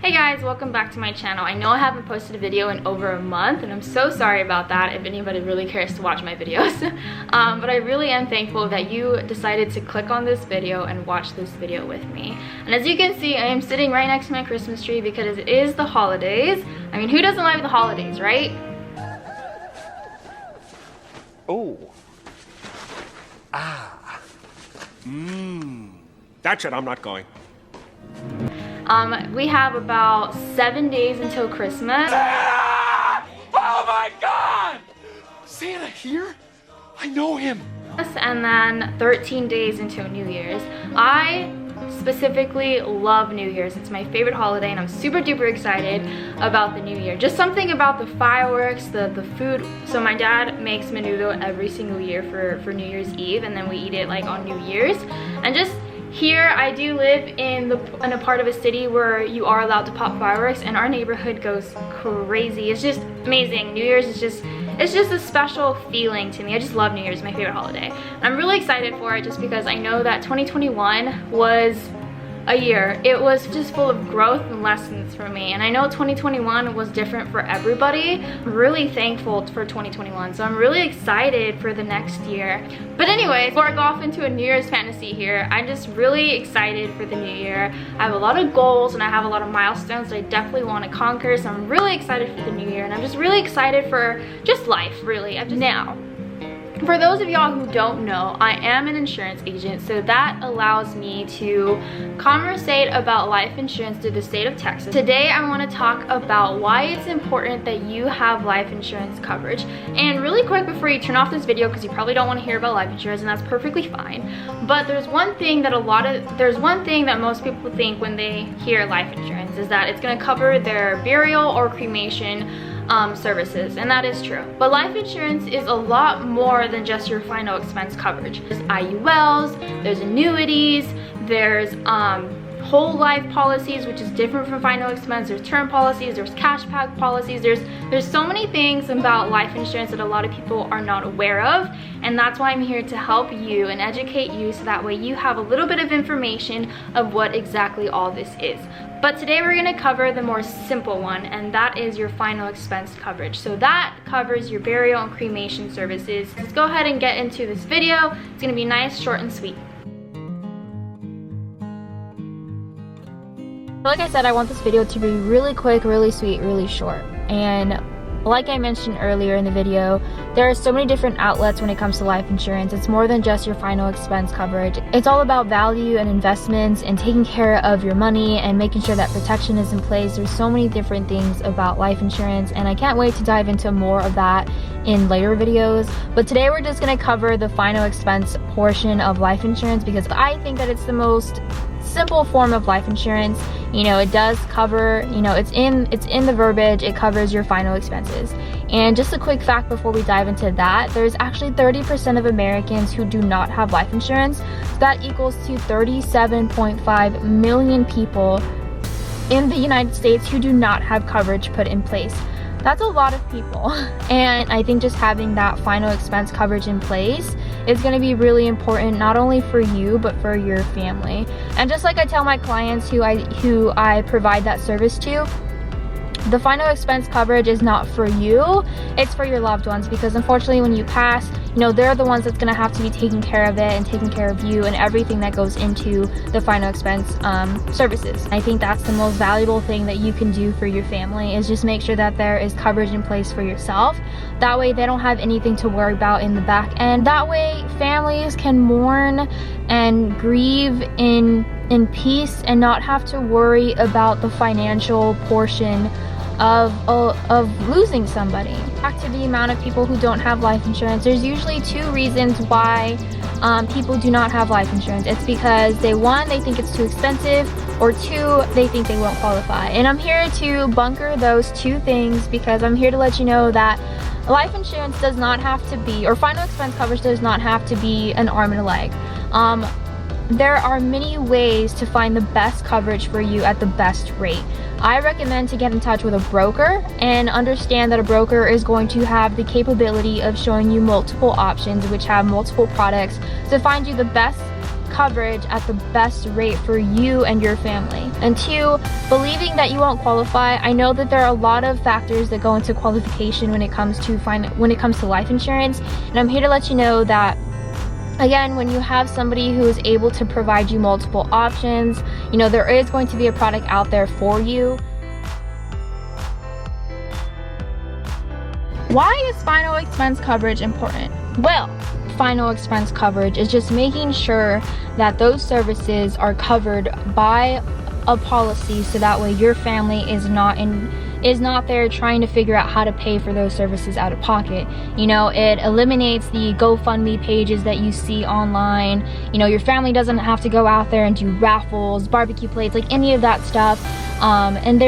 Hey guys, welcome back to my channel. I know I haven't posted a video in over a month and I'm so sorry about that if anybody really cares to watch my videos. But I really am thankful that you decided to click on this video and watch this video with me. And as you can see, I am sitting right next to my Christmas tree because it is the holidays. I mean, who doesn't like the holidays, right? Oh. That's it, I'm not going. We have about 7 days until Christmas. Ah! Oh my God! Santa here? I know him. And then 13 days until New Year's. I specifically love New Year's. It's my favorite holiday and I'm super duper excited about the New Year. Just something about the fireworks, the food. So my dad makes menudo every single year for New Year's Eve, and then we eat it like on New Year's. And just here, I do live in a part of a city where you are allowed to pop fireworks, and our neighborhood goes crazy. It's just amazing. New Year's is just, it's just a special feeling to me. I just love New Year's, my favorite holiday. And I'm really excited for it just because I know that 2021 was a year. It was just full of growth and lessons for me. And I know 2021 was different for everybody. I'm really thankful for 2021. So I'm really excited for the next year. But anyways, before I go off into a New Year's fantasy here, I'm just really excited for the new year. I have a lot of goals and I have a lot of milestones that I definitely want to conquer. So I'm really excited for the new year, and I'm just really excited for just life, really. Now, for those of y'all who don't know, I am an insurance agent, so that allows me to conversate about life insurance through the state of Texas. Today I want to talk about why it's important that you have life insurance coverage. And really quick before you turn off this video, because you probably don't want to hear about life insurance, and that's perfectly fine, but there's one thing that most people think when they hear life insurance is that it's going to cover their burial or cremation services, and that is true. But life insurance is a lot more than just your final expense coverage. There's IULs, there's annuities, there's whole life policies, which is different from final expense. There's term policies, there's cashback policies. There's so many things about life insurance that a lot of people are not aware of, and that's why I'm here to help you and educate you so that way you have a little bit of information of what exactly all this is. But today we're going to cover the more simple one, and that is your final expense coverage. So that covers your burial and cremation services. Let's go ahead and get into this video. It's going to be nice, short, and sweet. Like I said, I want this video to be really quick, really sweet, really short. And like I mentioned earlier in the video, there are so many different outlets when it comes to life insurance. It's more than just your final expense coverage. It's all about value and investments and taking care of your money and making sure that protection is in place. There's so many different things about life insurance, and I can't wait to dive into more of that in later videos. But today we're just going to cover the final expense portion of life insurance because I think that it's the most simple form of life insurance. You know, it does cover, you know, it's in the verbiage, it covers your final expenses. And just a quick fact before we dive into that, there's actually 30% of Americans who do not have life insurance. So that equals to 37.5 million people in the United States who do not have coverage put in place. That's a lot of people, and I think just having that final expense coverage in place is going to be really important, not only for you but for your family. And just like I tell my clients who I provide that service to, the final expense coverage is not for you, it's for your loved ones, because unfortunately when you pass, you know, they're the ones that's going to have to be taking care of it and taking care of you and everything that goes into the final expense services. I think that's the most valuable thing that you can do for your family, is just make sure that there is coverage in place for yourself. That way they don't have anything to worry about in the back end. That way families can mourn and grieve in peace and not have to worry about the financial portion of losing somebody. Back to the amount of people who don't have life insurance, there's usually two reasons why people do not have life insurance. It's because one, they think it's too expensive, or two, they think they won't qualify. And I'm here to bunker those two things, because I'm here to let you know that life insurance does not have to be, or final expense coverage does not have to be, an arm and a leg. There are many ways to find the best coverage for you at the best rate. I recommend to get in touch with a broker and understand that a broker is going to have the capability of showing you multiple options, which have multiple products, to find you the best coverage at the best rate for you and your family. And 2, believing that you won't qualify. I know that there are a lot of factors that go into qualification when it comes to life insurance, and I'm here to let you know that, again, when you have somebody who is able to provide you multiple options, you know, there is going to be a product out there for you. Why is final expense coverage important? Well, final expense coverage is just making sure that those services are covered by a policy, so that way your family is not there trying to figure out how to pay for those services out of pocket. You know, it eliminates the GoFundMe pages that you see online. You know, your family doesn't have to go out there and do raffles, barbecue plates, like any of that stuff. And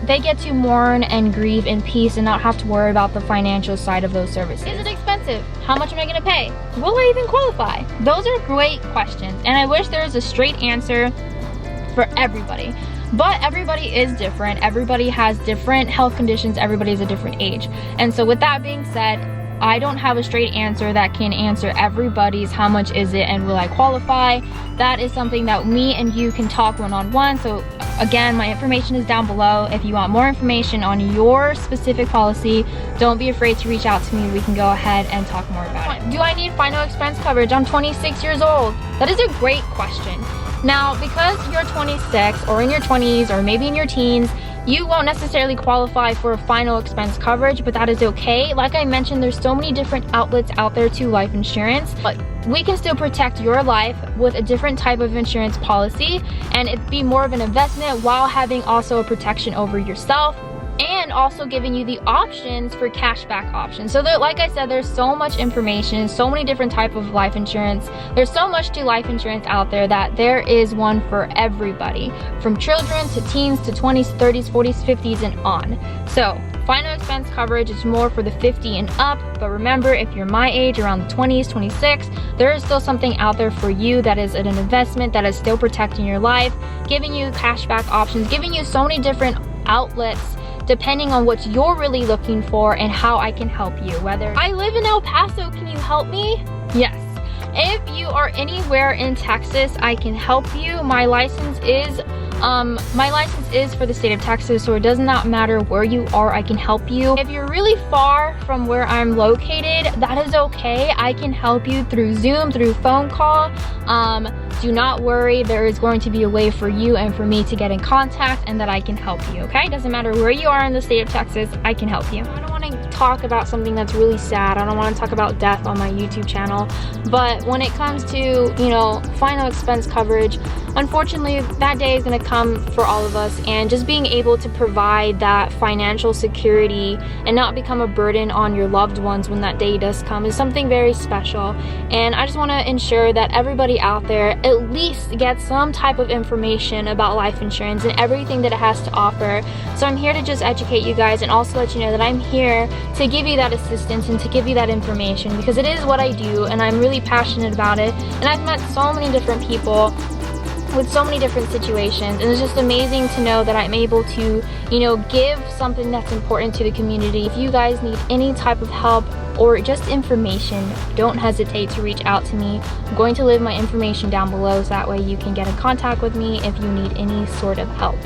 they get to mourn and grieve in peace and not have to worry about the financial side of those services. Is it expensive? How much am I gonna pay? Will I even qualify? Those are great questions, and I wish there was a straight answer for everybody. But everybody is different. Everybody has different health conditions. Everybody's a different age. And so with that being said, I don't have a straight answer that can answer everybody's how much is it and will I qualify. That is something that me and you can talk one-on-one. So again, my information is down below. If you want more information on your specific policy, don't be afraid to reach out to me. We can go ahead and talk more about it. Do I need final expense coverage? I'm 26 years old. That is a great question. Now, because you're 26 or in your 20s or maybe in your teens, you won't necessarily qualify for a final expense coverage, but that is okay. Like I mentioned, there's so many different outlets out there to life insurance, but we can still protect your life with a different type of insurance policy, and it'd be more of an investment while having also a protection over yourself, and also giving you the options for cashback options. So there, like I said, there's so much information, so many different types of life insurance. There's so much to life insurance out there that there is one for everybody, from children to teens to 20s, 30s, 40s, 50s, and on. So final expense coverage is more for the 50 and up, but remember, if you're my age, around the 20s, 26, there is still something out there for you that is an investment that is still protecting your life, giving you cashback options, giving you so many different outlets depending on what you're really looking for and how I can help you. Whether I live in El Paso, can you help me? Yes. If you are anywhere in Texas, I can help you. My license is for the state of Texas, so it does not matter where you are, I can help you. If you're really far from where I'm located, that is okay. I can help you through Zoom, through phone call. Do not worry, there is going to be a way for you and for me to get in contact, and that I can help you, okay? Doesn't matter where you are in the state of Texas, I can help you. I don't want to talk about something that's really sad. I don't want to talk about death on my YouTube channel, but when it comes to, you know, final expense coverage, unfortunately, that day is going to come for all of us, and just being able to provide that financial security and not become a burden on your loved ones when that day does come is something very special. And I just want to ensure that everybody out there at least gets some type of information about life insurance and everything that it has to offer. So I'm here to just educate you guys and also let you know that I'm here to give you that assistance and to give you that information, because it is what I do and I'm really passionate about it. And I've met so many different people with so many different situations, and it's just amazing to know that I'm able to, you know, give something that's important to the community. If you guys need any type of help or just information, don't hesitate to reach out to me. I'm going to leave my information down below so that way you can get in contact with me if you need any sort of help.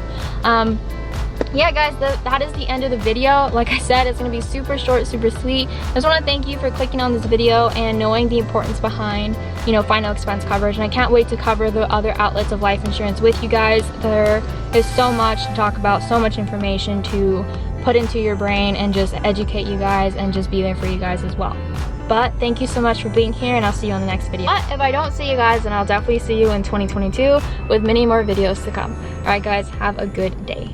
Yeah guys, that is the end of the video. Like I said, it's going to be super short, super sweet. I just want to thank you for clicking on this video and knowing the importance behind, you know, final expense coverage. And I can't wait to cover the other outlets of life insurance with you guys. There is so much to talk about, so much information to put into your brain and just educate you guys and just be there for you guys as well. But thank you so much for being here, and I'll see you on the next video. But if I don't see you guys, then I'll definitely see you in 2022 with many more videos to come. Alright guys, have a good day.